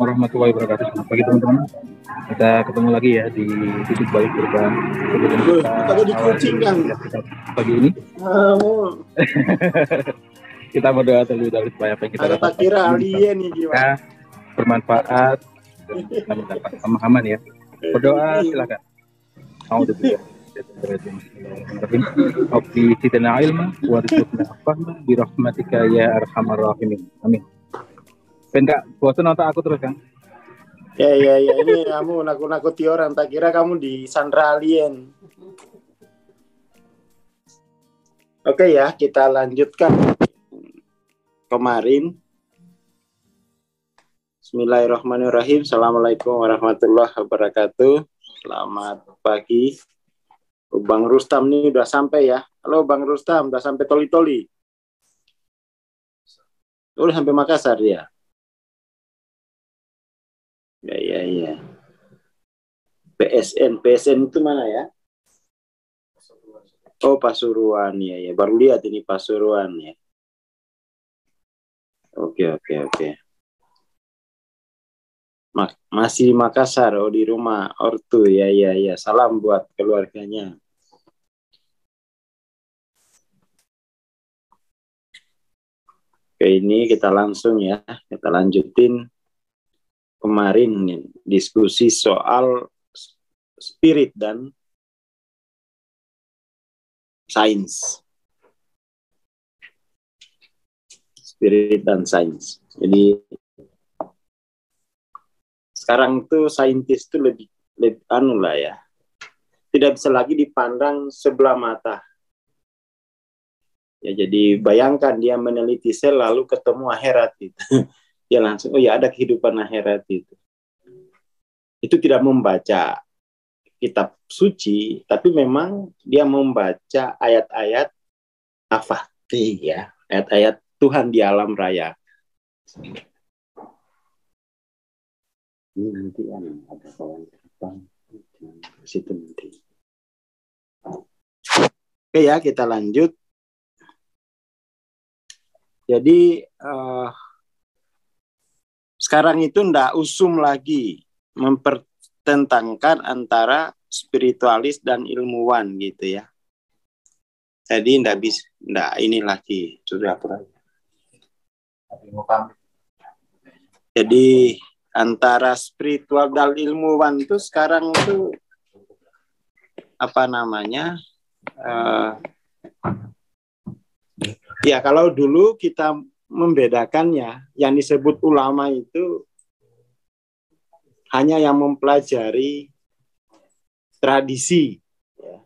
warahmatullahi wabarakatuh. Selamat pagi teman-teman. Kita ketemu lagi ya di titik balik perubahan. Kita jadi kucing kan pagi ini. Kita berdoa terlebih dahulu supaya apa yang kita dapat kira alien nih gimana? Bermanfaat dan kita mendapat pemahaman ya. Berdoa silakan. Rabbi zidna ilma warzuqna fahma bi rahmatika ya arhamar rahimin. Amin. Enggak bosan nonton aku terus kan? Ya ini kamu nakut-nakuti orang, tak kira kamu di Sandra Alien. Oke ya, kita lanjutkan kemarin. Bismillahirrahmanirrahim. Assalamualaikum warahmatullahi wabarakatuh. Selamat pagi. Bang Rustam nih udah sampai ya. Halo Bang Rustam, udah sampai Toli-Toli. Udah sampai Makassar ya. Ya. PSN itu mana ya? Oh Pasuruan ya. Baru lihat ini Pasuruan ya. Oke. Masih di Makassar, di rumah ortu ya. Salam buat keluarganya. Oke, ini kita langsung ya, kita lanjutin kemarin nih, diskusi soal spirit dan sains. Spirit dan sains. Jadi sekarang tuh saintis tuh lebih lah ya. Tidak bisa lagi dipandang sebelah mata. Ya, jadi bayangkan dia meneliti sel lalu ketemu akhirat itu. Dia langsung, oh ya ada kehidupan akhirat itu. Itu tidak membaca kitab suci, tapi memang dia membaca ayat-ayat nafakti ya, ayat-ayat Tuhan di alam raya. Ini nanti ada kawan terbang situ nanti. Oke ya, kita lanjut. Jadi sekarang itu ndak usum lagi mempertentangkan antara spiritualis dan ilmuwan gitu ya. Jadi ndak ini lagi sudah pernah. Jadi antara spiritual dan ilmuwan itu sekarang itu apa namanya? Ya kalau dulu kita membedakannya, yang disebut ulama itu hanya yang mempelajari tradisi, ya.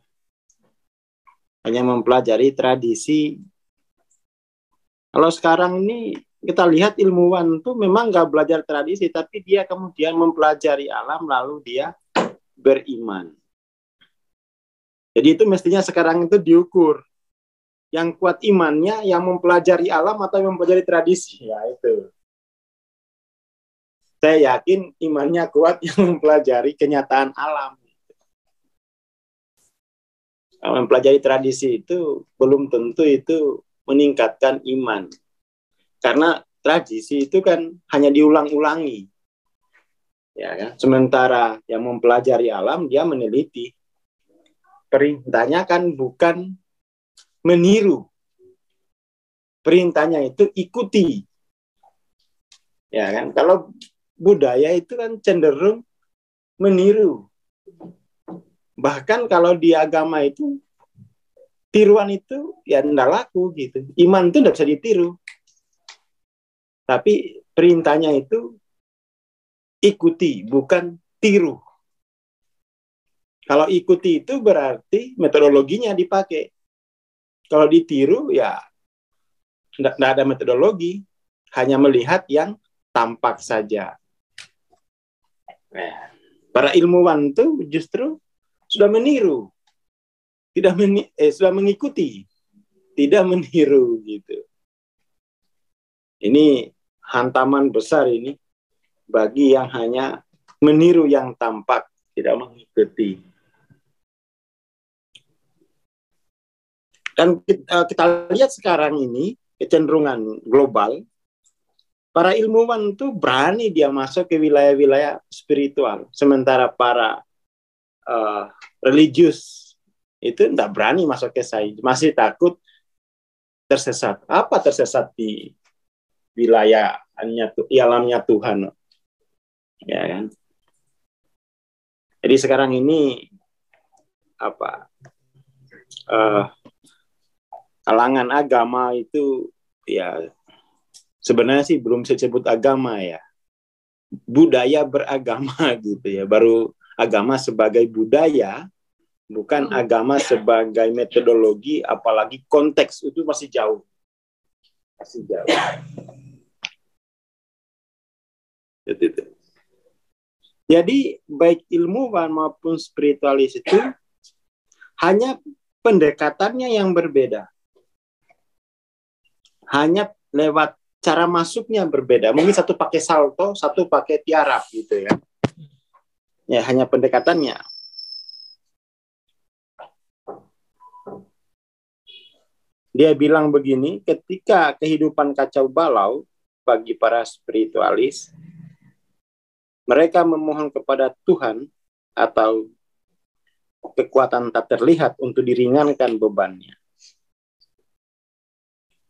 Hanya mempelajari tradisi. Kalau sekarang ini kita lihat ilmuwan itu memang nggak belajar tradisi, tapi dia kemudian mempelajari alam lalu dia beriman. Jadi itu mestinya sekarang itu diukur. Yang kuat imannya yang mempelajari alam atau yang mempelajari tradisi, ya itu. Saya yakin imannya kuat yang mempelajari kenyataan alam. Kalau mempelajari tradisi itu belum tentu itu meningkatkan iman. Karena tradisi itu kan hanya diulang-ulangi. Ya kan? Sementara yang mempelajari alam dia meneliti. Perintahnya kan bukan meniru. Perintahnya itu ikuti. Ya kan? Kalau budaya itu kan cenderung meniru. Bahkan kalau di agama itu tiruan itu ya enggak laku gitu. Iman itu enggak bisa ditiru. Tapi perintahnya itu ikuti, bukan tiru. Kalau ikuti itu berarti metodologinya dipakai. Kalau ditiru ya tidak ada metodologi, hanya melihat yang tampak saja. Nah, para ilmuwan itu justru sudah meniru, sudah mengikuti, tidak meniru gitu. Ini hantaman besar ini bagi yang hanya meniru yang tampak, tidak mengikuti. Dan kita lihat sekarang ini kecenderungan global, Para ilmuwan tuh berani dia masuk ke wilayah-wilayah spiritual, sementara para religius itu tidak berani masuk ke sains, masih takut tersesat. Apa tersesat di wilayahnya, alamnya Tuhan, ya kan? Jadi sekarang ini kalangan agama itu ya sebenarnya sih belum saya sebut agama ya, budaya beragama gitu ya, baru agama sebagai budaya, bukan agama sebagai metodologi, apalagi konteks itu masih jauh. Jadi baik ilmuwan maupun spiritualis itu hanya pendekatannya yang berbeda, hanya lewat cara masuknya berbeda. Mungkin satu pakai salto, satu pakai tiarap gitu ya. Ya hanya pendekatannya. Dia bilang begini, ketika kehidupan kacau balau bagi para spiritualis, mereka memohon kepada Tuhan atau kekuatan tak terlihat untuk diringankan bebannya.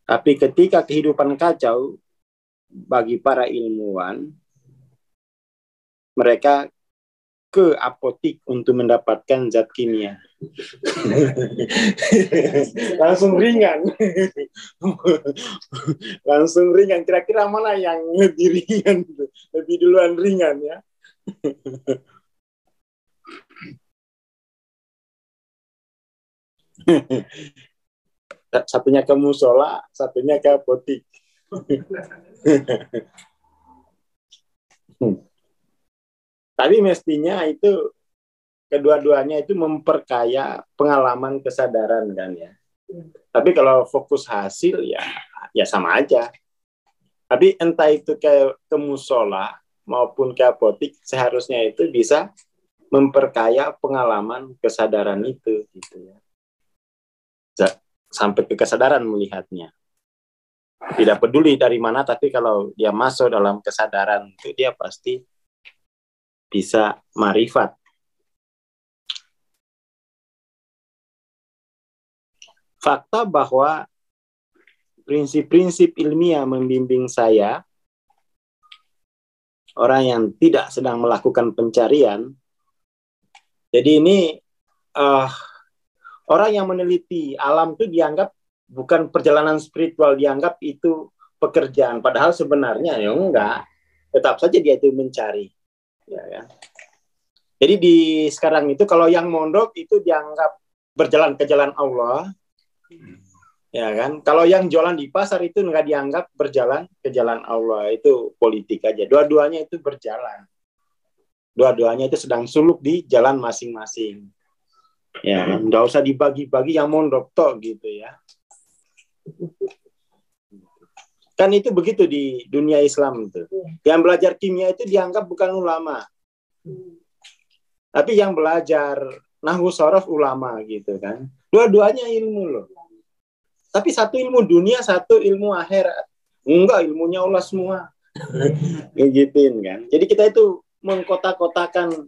Tapi ketika kehidupan kacau bagi para ilmuwan, mereka ke apotik untuk mendapatkan zat kimia. Langsung ringan. Langsung ringan. Kira-kira mana yang lebih ringan? Lebih duluan ringan ya. Satunya ke musola, satunya ke apotik. Tapi mestinya itu kedua-duanya itu memperkaya pengalaman kesadaran kan ya. Tapi kalau fokus hasil ya sama aja. Tapi entah itu ke musola maupun ke apotik, seharusnya itu bisa memperkaya pengalaman kesadaran itu gitu ya. Sampai ke kesadaran melihatnya. Tidak peduli dari mana, tapi kalau dia masuk dalam kesadaran itu dia pasti bisa marifat. Fakta bahwa prinsip-prinsip ilmiah membimbing saya, orang yang tidak sedang melakukan pencarian. Jadi ini orang yang meneliti alam itu dianggap bukan perjalanan spiritual, dianggap itu pekerjaan. Padahal sebenarnya ya enggak, tetap saja dia itu mencari. Ya, ya. Jadi di sekarang itu kalau yang mondok itu dianggap berjalan ke jalan Allah, ya kan? Kalau yang jualan di pasar itu nggak dianggap berjalan ke jalan Allah, itu politik aja. Dua-duanya itu berjalan, dua-duanya itu sedang suluk di jalan masing-masing. Ya, nggak usah dibagi-bagi yang mondok toh gitu ya. Kan itu begitu di dunia Islam itu. Yang belajar kimia itu dianggap bukan ulama. Tapi yang belajar nahwu shorof ulama gitu kan. Dua-duanya ilmu loh. Tapi satu ilmu dunia, satu ilmu akhirat. Enggak, ilmunya Allah semua. Gituin kan. Jadi kita itu mengkotak-kotakan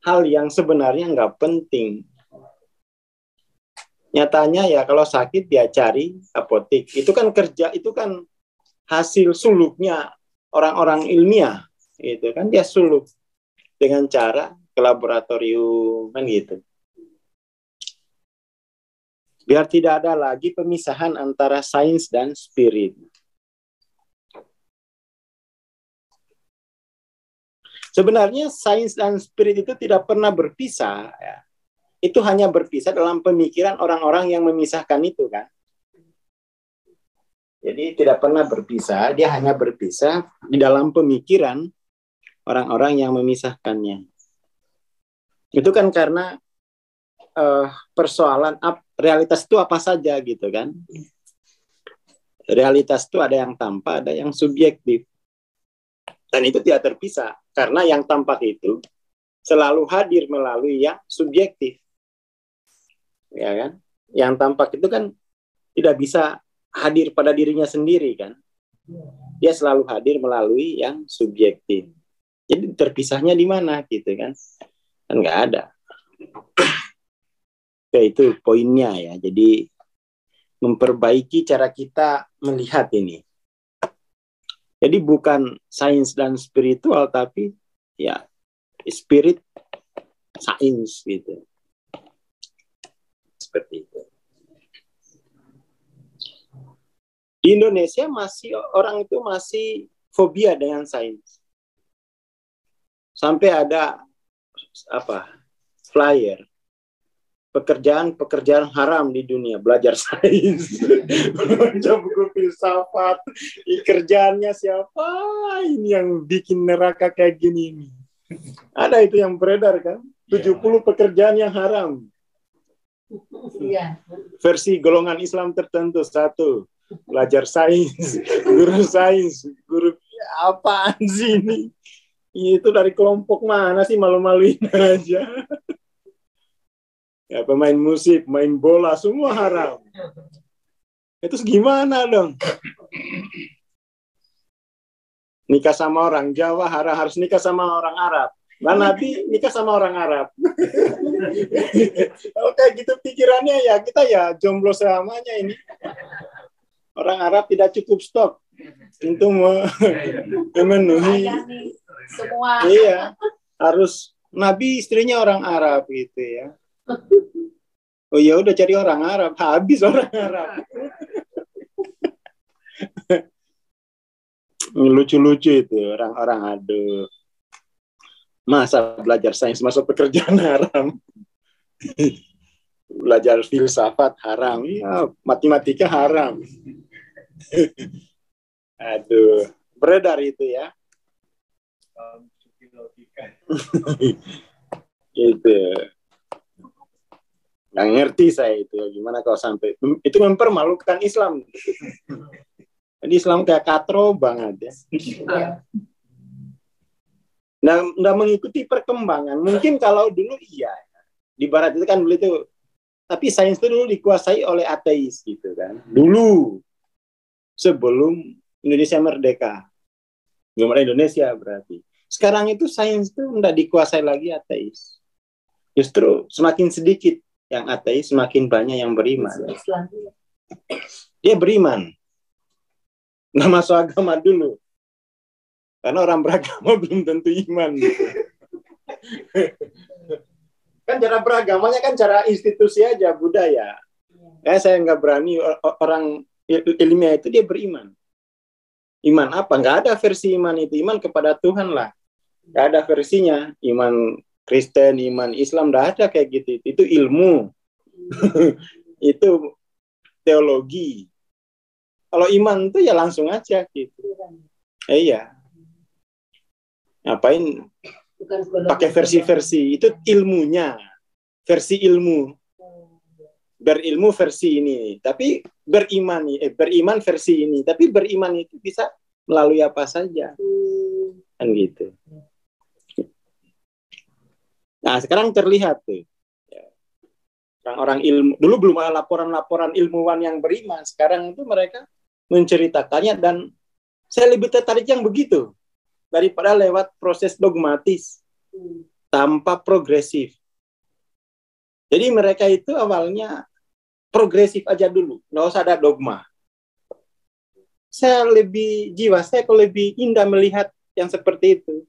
hal yang sebenarnya nggak penting. Nyatanya ya kalau sakit dia cari apotik. Itu kan kerja, itu kan hasil suluknya orang-orang ilmiah. Itu kan dia suluk dengan cara ke laboratorium kan gitu. Biar tidak ada lagi pemisahan antara sains dan spirit. Sebenarnya sains dan spirit itu tidak pernah berpisah. Ya. Itu hanya berpisah dalam pemikiran orang-orang yang memisahkan itu kan. Jadi tidak pernah berpisah, dia hanya berpisah di dalam pemikiran orang-orang yang memisahkannya. Itu kan karena persoalan realitas itu apa saja gitu kan. Realitas itu ada yang tampak, ada yang subjektif. Dan itu tidak terpisah, karena yang tampak itu selalu hadir melalui yang subjektif. Ya kan? Yang tampak itu kan tidak bisa hadir pada dirinya sendiri kan. Dia selalu hadir melalui yang subjektif. Jadi terpisahnya di mana gitu kan? Kan nggak ada. Oke, itu poinnya ya. Jadi memperbaiki cara kita melihat ini. Jadi bukan sains dan spiritual, tapi ya spirit sains gitu. Seperti itu. Di Indonesia orang itu masih fobia dengan sains. Sampai ada flyer pekerjaan haram di dunia, belajar sains, baca buku filsafat, kerjaannya siapa ini yang bikin neraka kayak gini ini. Ada itu yang beredar kan, 70 pekerjaan yang haram. Versi golongan Islam tertentu, 1, belajar sains, guru apaan sih ini? Itu dari kelompok mana sih, malu-maluin aja. Ya, pemain musik, main bola, semua haram. Itu gimana dong? Nikah sama orang Jawa harus nikah sama orang Arab. Nah, Nabi nikah sama orang Arab. Oke, gitu pikirannya ya, kita ya jomblo selamanya ini. Orang Arab tidak cukup stok untuk memenuhi semua. Iya, harus Nabi istrinya orang Arab gitu ya. Oh ya udah cari orang Arab, habis orang Arab. Lucu-lucu itu orang-orang, aduh. Masa belajar sains masuk pekerjaan haram. Belajar filsafat haram, ya, matematika haram. Aduh, beredar itu ya. Gitu. Nggak ngerti saya itu, gimana kalau sampai itu mempermalukan Islam. Jadi Islam kayak katro banget ya. Nggak mengikuti perkembangan. Mungkin kalau dulu iya, di Barat itu kan dulu itu, tapi sains itu dulu dikuasai oleh ateis gitu kan. Dulu sebelum Indonesia merdeka, belum ada Indonesia berarti. Sekarang itu sains itu nggak dikuasai lagi ateis. Justru semakin sedikit yang ateis, semakin banyak yang beriman. Dia beriman. Nggak masuk agama dulu. Karena orang beragama belum tentu iman. Gitu. Kan cara beragamanya kan cara institusi aja, budaya. Saya nggak berani, orang ilmiah itu dia beriman. Iman apa? Nggak ada versi iman itu. Iman kepada Tuhan lah. Nggak ada versinya. Iman Kristen, iman Islam, nggak ada kayak gitu. Itu ilmu. Itu teologi. Kalau iman itu ya langsung aja gitu. Iya. Ngapain pakai versi-versi? Itu ilmunya. Versi ilmu. Berilmu versi ini. Tapi beriman versi ini. Tapi beriman itu bisa melalui apa saja. Kan gitu. Nah, sekarang terlihat tuh. Orang-orang ilmu, dulu belum ada laporan-laporan ilmuwan yang beriman. Sekarang itu mereka menceritakannya, dan saya lebih tertarik yang begitu daripada lewat proses dogmatis tanpa progresif. Jadi mereka itu awalnya progresif aja dulu, nggak usah ada dogma. Saya kok lebih indah melihat yang seperti itu,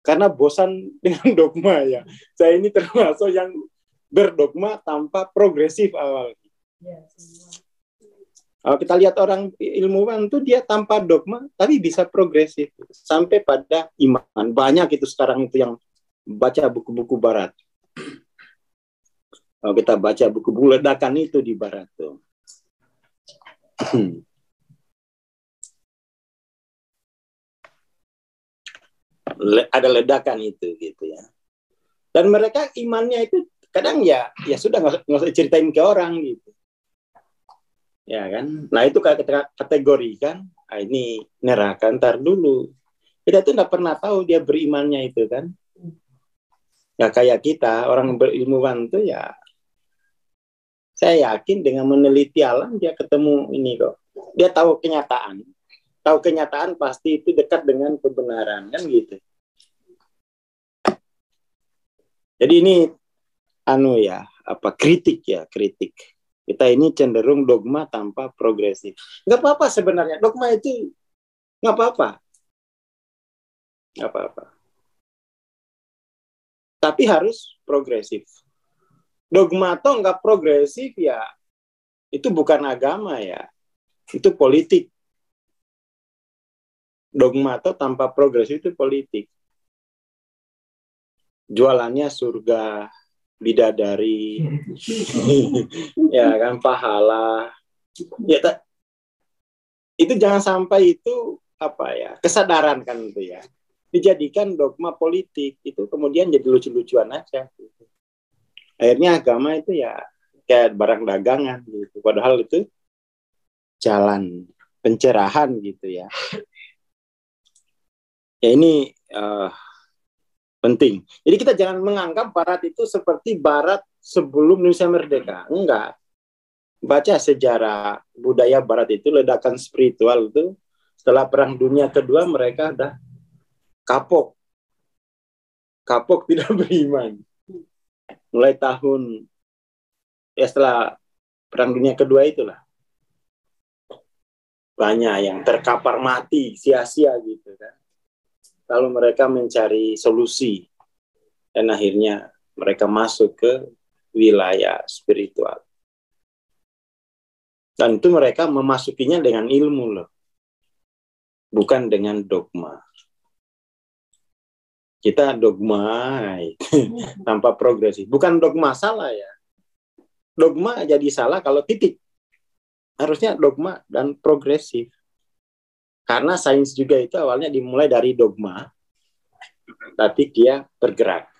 karena bosan dengan dogma ya. Saya ini termasuk yang berdogma tanpa progresif awalnya. Kalau kita lihat orang ilmuwan tuh dia tanpa dogma tapi bisa progresif sampai pada iman. Banyak itu sekarang itu yang baca buku-buku Barat. Kalau kita baca buku-buku ledakan itu di Barat tuh. Ada ledakan itu gitu ya. Dan mereka imannya itu kadang ya sudah nggak usah ceritain ke orang gitu, ya kan. Nah itu kategori kan, ini neraka, ntar dulu. Kita tuh nggak pernah tahu dia berimannya itu kan. Ya kayak kita orang berilmuwan tuh ya, saya yakin dengan meneliti alam dia ketemu ini kok, dia tahu kenyataan. tahu kenyataan pasti itu dekat dengan kebenaran, kan gitu. Jadi ini kritik. Kita ini cenderung dogma tanpa progresif. Nggak apa-apa sebenarnya, dogma itu nggak apa-apa. Tapi harus progresif. Dogma atau nggak progresif ya, itu bukan agama ya, itu politik. Dogma atau tanpa progresif itu politik. Jualannya surga, bidadari, ya kan, pahala. Ya, itu jangan sampai itu kesadaran kan itu ya, dijadikan dogma politik, itu kemudian jadi lucu-lucuan aja. Akhirnya agama itu ya kayak barang dagangan gitu, padahal itu jalan pencerahan gitu ya. Ya ini penting. Jadi kita jangan menganggap Barat itu seperti Barat sebelum Indonesia merdeka. Enggak. Baca sejarah budaya Barat itu, ledakan spiritual itu setelah Perang Dunia Kedua, mereka udah kapok tidak beriman. Mulai tahun setelah Perang Dunia Kedua itulah banyak yang terkapar mati sia-sia gitu kan. Lalu mereka mencari solusi dan akhirnya mereka masuk ke wilayah spiritual. Dan itu mereka memasukinya dengan ilmu loh, bukan dengan dogma. Kita dogma tanpa progresif. Bukan dogma salah ya. Dogma jadi salah kalau titik. Harusnya dogma dan progresif. Karena sains juga itu awalnya dimulai dari dogma, tapi dia bergerak.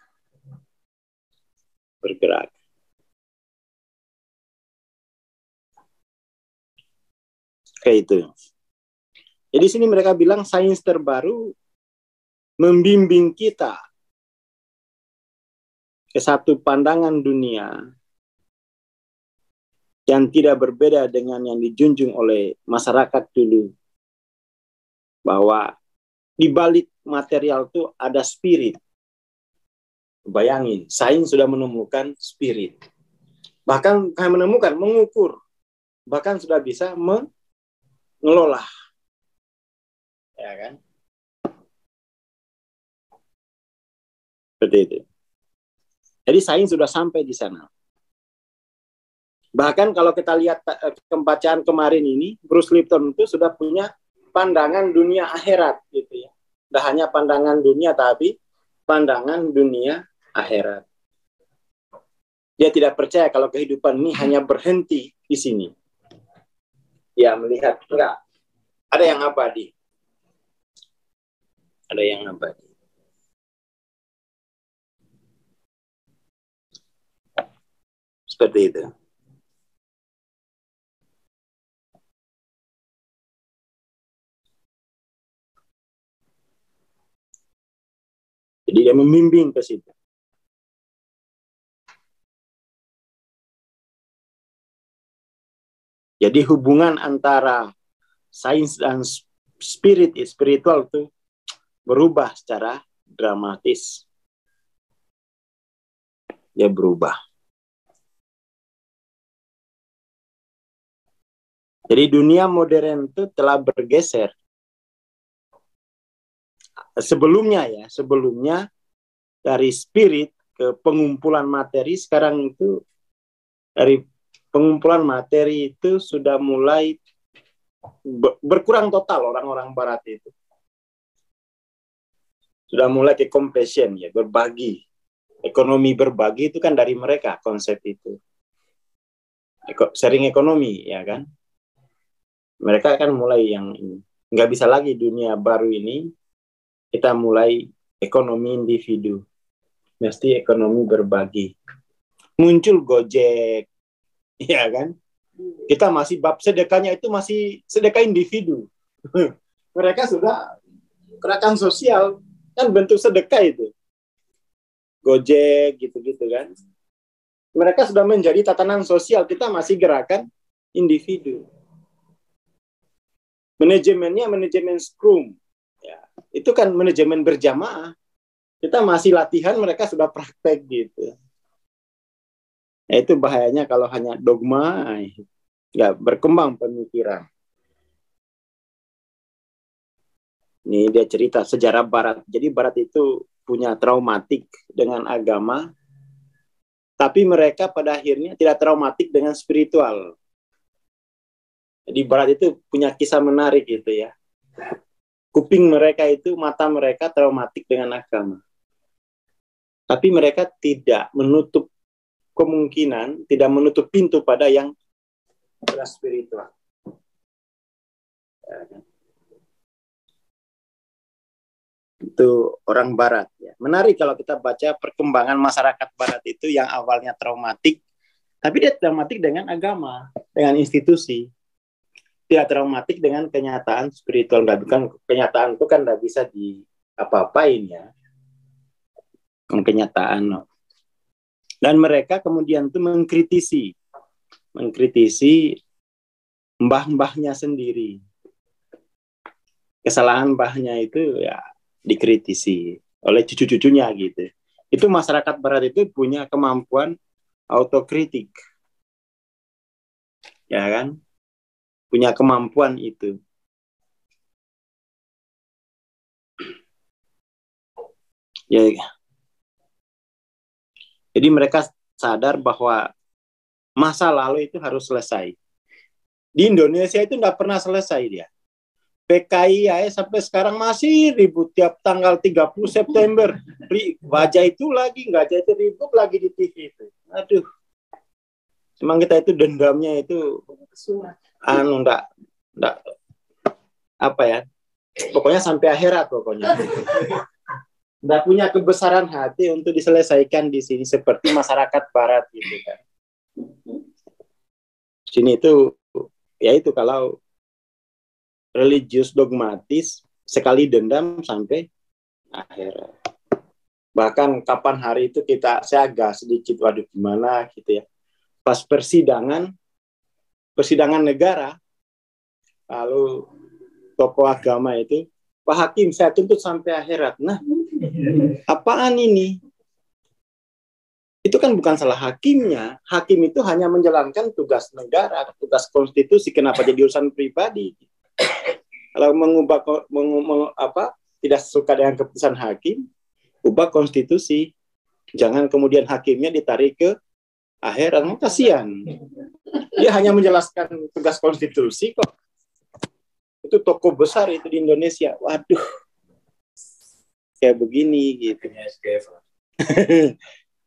Kayak itu. Jadi sini mereka bilang sains terbaru membimbing kita ke satu pandangan dunia yang tidak berbeda dengan yang dijunjung oleh masyarakat dulu, bahwa di balik material itu ada spirit. Bayangin, sains sudah menemukan spirit. Bahkan menemukan, mengukur, bahkan sudah bisa mengelola. Ya kan? Seperti itu. Jadi sains sudah sampai di sana. Bahkan kalau kita lihat pembacaan kemarin ini, Bruce Lipton itu sudah punya pandangan dunia akhirat gitu ya. Tidak hanya pandangan dunia, tapi pandangan dunia akhirat. Dia tidak percaya kalau kehidupan ini hanya berhenti di sini. Ya, melihat enggak. Ada yang abadi. Ada yang abadi. Seperti itu. Jadi dia membimbing ke situ. Jadi hubungan antara sains dan spiritual itu berubah secara dramatis. Dia berubah. Jadi dunia modern itu telah bergeser. Sebelumnya dari spirit ke pengumpulan materi, sekarang itu dari pengumpulan materi itu sudah mulai berkurang total orang-orang Barat itu. Sudah mulai ke compassion ya, berbagi. Ekonomi berbagi itu kan dari mereka konsep itu. Sharing ekonomi ya kan. Mereka kan mulai yang ini. Nggak bisa lagi dunia baru ini kita mulai ekonomi individu. Mesti ekonomi berbagi. Muncul Gojek, ya kan? Kita masih bab sedekahnya itu masih sedekah individu. Mereka sudah gerakan sosial, kan bentuk sedekah itu. Gojek gitu-gitu kan. Mereka sudah menjadi tatanan sosial, kita masih gerakan individu. Manajemennya manajemen Scrum. Ya, itu kan manajemen berjamaah. Kita masih latihan, mereka sudah praktek gitu. Ya, itu bahayanya kalau hanya dogma, nggak berkembang pemikiran. Ini dia cerita sejarah Barat. Jadi Barat itu punya traumatik dengan agama, tapi mereka pada akhirnya tidak traumatik dengan spiritual. Jadi Barat itu punya kisah menarik gitu ya. Kuping mereka itu, mata mereka traumatik dengan agama. Tapi mereka tidak menutup kemungkinan, tidak menutup pintu pada yang spiritual. Itu orang Barat ya. Menarik kalau kita baca perkembangan masyarakat Barat itu yang awalnya traumatik, tapi dia traumatik dengan agama, dengan institusi. Tidak traumatik dengan kenyataan spiritual. Kan kenyataan itu kan tidak bisa di apa-apain ya. Kenyataan. Dan mereka kemudian itu mengkritisi mbah-mbahnya sendiri. Kesalahan mbahnya itu ya dikritisi oleh cucu-cucunya gitu. Itu masyarakat Barat itu punya kemampuan autokritik. Ya kan? Punya kemampuan itu. Ya. Jadi mereka sadar bahwa masa lalu itu harus selesai. Di Indonesia itu tidak pernah selesai dia. PKI sampai sekarang masih ribut tiap tanggal 30 September. Wajah itu lagi, nggak jadi ribut lagi di TV itu. Aduh. Emang kita itu dendamnya itu enggak apa ya? Pokoknya sampai akhirat pokoknya. Nggak punya kebesaran hati untuk diselesaikan di sini seperti masyarakat Barat gitu kan. Sini itu ya itu kalau religius dogmatis sekali dendam sampai akhirat. Bahkan kapan hari itu saya agak sedikit waduh gimana gitu ya. Pas persidangan negara, lalu tokoh agama itu, Pak Hakim saya tuntut sampai akhirat. Nah, apaan ini? Itu kan bukan salah hakimnya. Hakim itu hanya menjalankan tugas negara, tugas konstitusi. Kenapa jadi urusan pribadi? Kalau tidak suka dengan keputusan hakim, ubah konstitusi. Jangan kemudian hakimnya ditarik ke akhirat. Kasihan. Dia hanya menjelaskan tugas konstitusi kok. Itu tokoh besar itu di Indonesia. Waduh. Kayak begini gitu.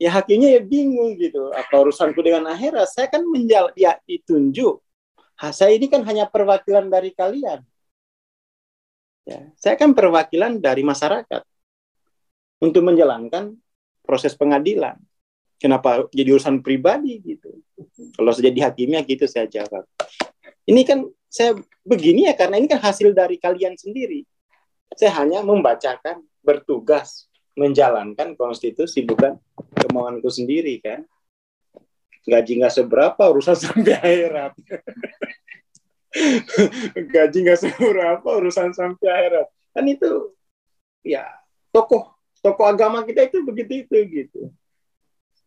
Ya hakimnya ya bingung gitu. Apa urusanku dengan akhirat? Saya kan ditunjuk. Saya ini kan hanya perwakilan dari kalian. Ya, saya kan perwakilan dari masyarakat untuk menjalankan proses pengadilan. Kenapa jadi urusan pribadi gitu? Kalau saya jadi hakimnya gitu saya jawab. Ini kan saya begini ya karena ini kan hasil dari kalian sendiri. Saya hanya membacakan, bertugas menjalankan konstitusi, bukan kemauanku sendiri kan. Gaji nggak seberapa, urusan sampai akhirat. Gaji nggak seberapa, urusan sampai akhirat. Kan itu ya tokoh agama kita itu begitu itu gitu.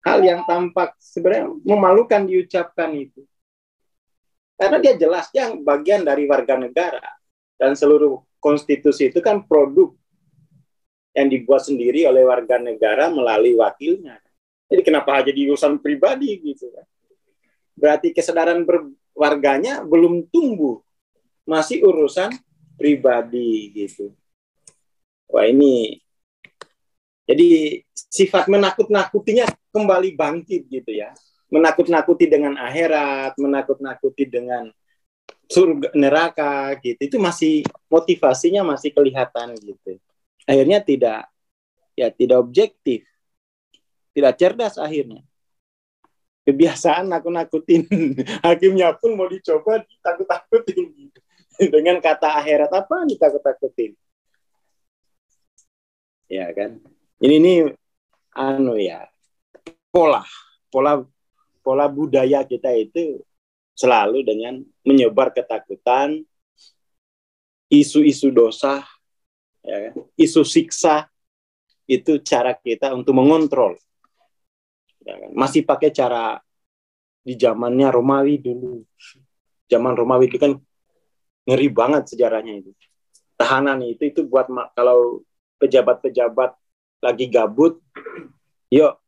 Hal yang tampak sebenarnya memalukan diucapkan itu. Karena dia jelas dia bagian dari warga negara dan seluruh konstitusi itu kan produk yang dibuat sendiri oleh warga negara melalui wakilnya. Jadi kenapa jadi urusan pribadi gitu kan? Berarti kesadaran berwarganya belum tumbuh, masih urusan pribadi gitu. Wah ini, jadi sifat menakut-nakutinya kembali bangkit gitu ya. Menakut-nakuti dengan akhirat, menakut-nakuti dengan surga neraka gitu. Itu masih motivasinya masih kelihatan gitu. Akhirnya tidak objektif, tidak cerdas akhirnya. Kebiasaan nakut-nakutin. Hakimnya pun mau dicoba ditakut-takutin gitu. Dengan kata akhirat apa ditakut-takutin. Ya kan. Ini pola budaya kita itu selalu dengan menyebar ketakutan, isu-isu dosa, ya, isu siksa, itu cara kita untuk mengontrol. Ya, masih pakai cara di zamannya Romawi dulu. Zaman Romawi itu kan ngeri banget sejarahnya itu. Tahanan itu buat kalau pejabat-pejabat lagi gabut, yuk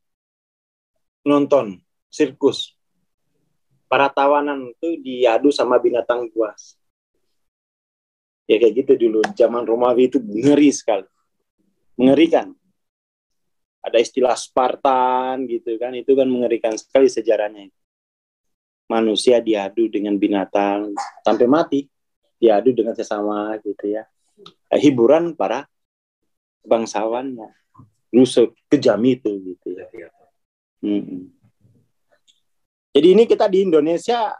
nonton sirkus. Para tawanan itu diadu sama binatang buas. Ya kayak gitu dulu. Zaman Romawi itu ngeri sekali. Mengerikan. Ada istilah Spartan gitu kan. Itu kan mengerikan sekali sejarahnya. Manusia diadu dengan binatang sampai mati. Diadu dengan sesama gitu ya. Hiburan para bangsawannya. Dulu kejam itu gitu ya. Jadi ini kita di Indonesia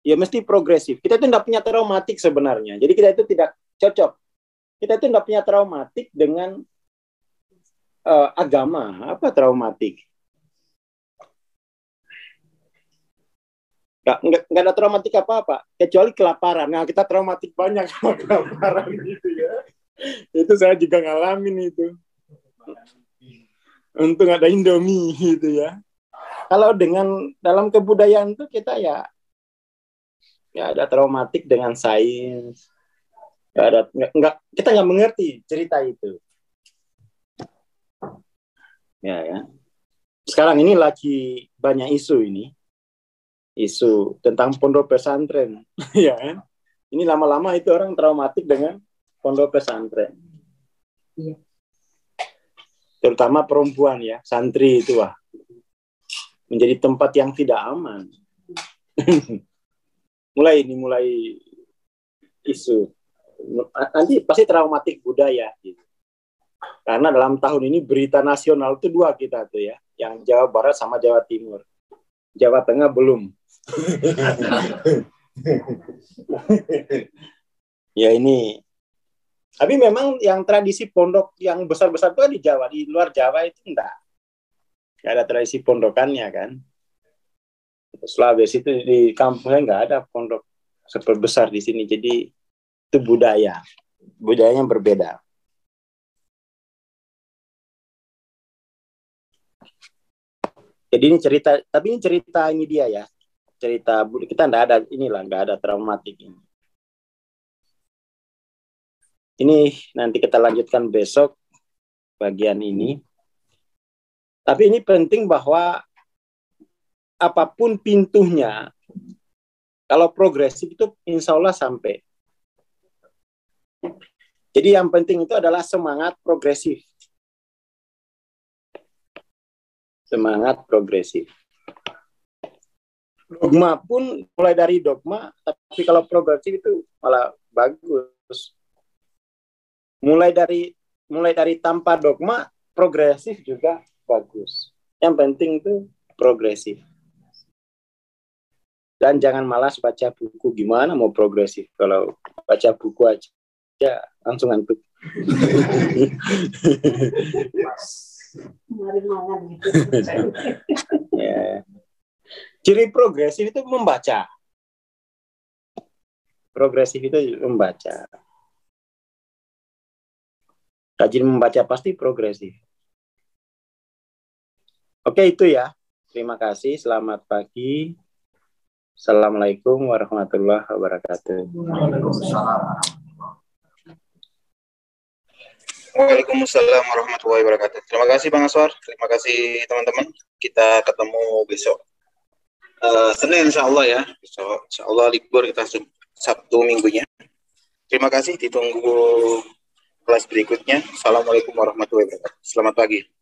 ya mesti progresif. Kita itu tidak punya traumatik sebenarnya. Jadi kita itu tidak cocok. Kita itu tidak punya traumatik dengan agama. Apa traumatik? Nggak ada traumatik apa-apa. Kecuali kelaparan. Nah, kita traumatik banyak sama kelaparan gitu ya. Itu saya juga ngalamin itu. Untung ada Indomie gitu ya. Kalau dalam kebudayaan itu kita ya ada traumatik dengan sains. Kita nggak mengerti cerita itu. Ya. Sekarang ini lagi banyak isu ini. Isu tentang pondok pesantren. Ya kan? Ini lama-lama itu orang traumatik dengan pondok pesantren. Iya. Terutama perempuan ya, santri itu menjadi tempat yang tidak aman. mulai isu. Nanti pasti traumatik budaya gitu. Karena dalam tahun ini berita nasional itu 2 kita tuh ya, yang Jawa Barat sama Jawa Timur. Jawa Tengah belum. Ya ini. Tapi memang yang tradisi pondok yang besar-besar itu di Jawa, di luar Jawa itu enggak. Nggak ada tradisi pondokannya kan. Sulawesi itu di kampungnya nggak ada pondok seperti besar di sini. Jadi itu budayanya berbeda. Jadi ini cerita, tapi ini cerita ini dia ya. Cerita kita nggak ada traumatik ini. Ini nanti kita lanjutkan besok bagian ini. Tapi ini penting bahwa apapun pintunya, kalau progresif itu insya Allah sampai. Jadi yang penting itu adalah semangat progresif. Semangat progresif. Dogma pun mulai dari dogma, tapi kalau progresif itu malah bagus. Mulai dari tanpa dogma, progresif juga bagus. Yang penting itu progresif. Dan jangan malas baca buku. Gimana mau progresif kalau baca buku aja langsung ngantuk. Ya. Ciri progresif itu membaca. Progresif itu membaca. Rajin membaca pasti progresif. Oke, itu ya. Terima kasih. Selamat pagi. Assalamualaikum warahmatullahi wabarakatuh. Waalaikumsalam warahmatullahi wabarakatuh. Terima kasih Bang Aswar. Terima kasih teman-teman. Kita ketemu besok. Senin insya Allah ya. Besok insya Allah libur kita Sabtu minggunya. Terima kasih. Ditunggu kelas berikutnya. Assalamualaikum warahmatullahi wabarakatuh. Selamat pagi.